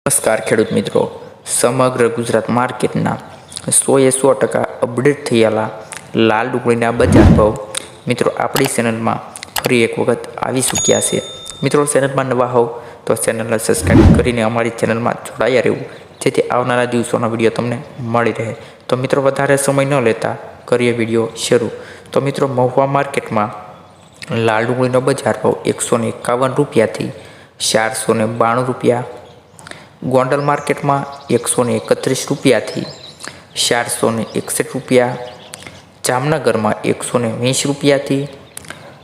નમસ્કાર ખેડૂત મિત્રો, સમગ્ર ગુજરાત માર્કેટના 100% અપડેટ થયેલા લાલ ડુંગળીના બજાર ભાવ મિત્રો આપણી ચેનલમાં ફરી એક વખત આવી ચૂક્યા છે। મિત્રો ચેનલમાં નવા હોવ તો ચેનલને સબસ્ક્રાઈબ કરીને અમારી ચેનલમાં જોડાયા રહેવું, જેથી આવનારા દિવસોના વિડીયો તમને મળી રહે। તો મિત્રો વધારે સમય ન લેતા કરીએ વિડીયો શરૂ। તો મિત્રો મહુવા માર્કેટમાં લાલ ડુંગળીનો બજાર ભાવ 151 રૂપિયાથી 492 રૂપિયા, ગોંડલ માર્કેટમાં 131 રૂપિયાથી 461 રૂપિયા, જામનગરમાં 120 રૂપિયાથી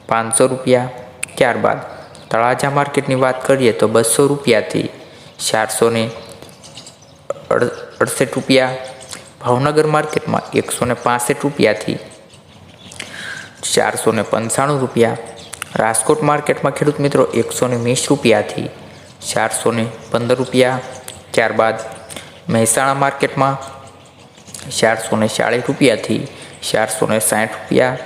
500 રૂપિયા। ત્યારબાદ તળાજા માર્કેટની વાત કરીએ તો 200 રૂપિયાથી 468 રૂપિયા, ભાવનગર માર્કેટમાં 165 રૂપિયાથી 495 રૂપિયા, રાજકોટ માર્કેટમાં ખેડૂત મિત્રો 120 રૂપિયાથી 415 રૂપિયા। ત્યારબાદ મહેસાણા માર્કેટમાં 440 રૂપિયાથી 460 રૂપિયા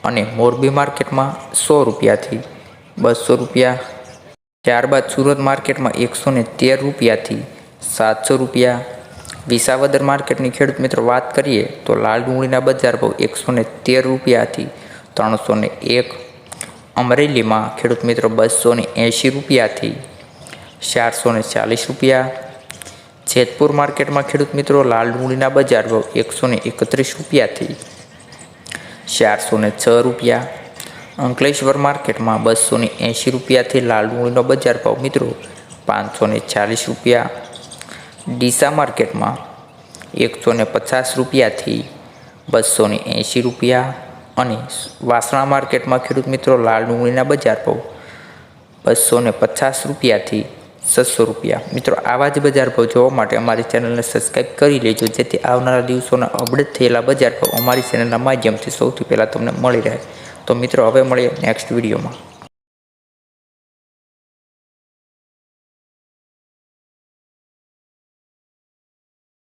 અને મોરબી માર્કેટમાં 100 રૂપિયાથી 200 રૂપિયા। ત્યારબાદ સુરત માર્કેટમાં 113 રૂપિયાથી 700 રૂપિયા। વિસાવદર માર્કેટની ખેડૂત મિત્રો વાત કરીએ તો લાલ ડુંગળીના બજાર ભાવ 113 રૂપિયાથી 301, અમરેલીમાં ખેડૂત મિત્રો 280 રૂપિયાથી 440 રૂપિયા। જેતપુર માર્કેટમાં ખેડૂત મિત્રો લાલ ડુંગળીના બજાર ભાવ 131 રૂપિયાથી 406 રૂપિયા। અંકલેશ્વર માર્કેટમાં 280 રૂપિયાથી લાલ ડુંગળીનો બજાર ભાવ મિત્રો 540 રૂપિયા। ડીસા માર્કેટમાં 150 રૂપિયાથી 280 રૂપિયા અને વાસણા માર્કેટમાં ખેડૂત મિત્રો લાલ ડુંગળીના બજાર ભાવ 250 રૂપિયાથી 600 રૂપિયા। મિત્રો આવા જ બજાર ભાવ જોવા માટે અમારી ચેનલને સબસ્ક્રાઈબ કરી લેજો, જેથી આવનારા દિવસોના અપડેટ થયેલા બજાર ભાવ અમારી ચેનલના માધ્યમથી સૌથી પહેલાં તમને મળી રહે। તો મિત્રો હવે મળીએ નેક્સ્ટ વિડીયોમાં।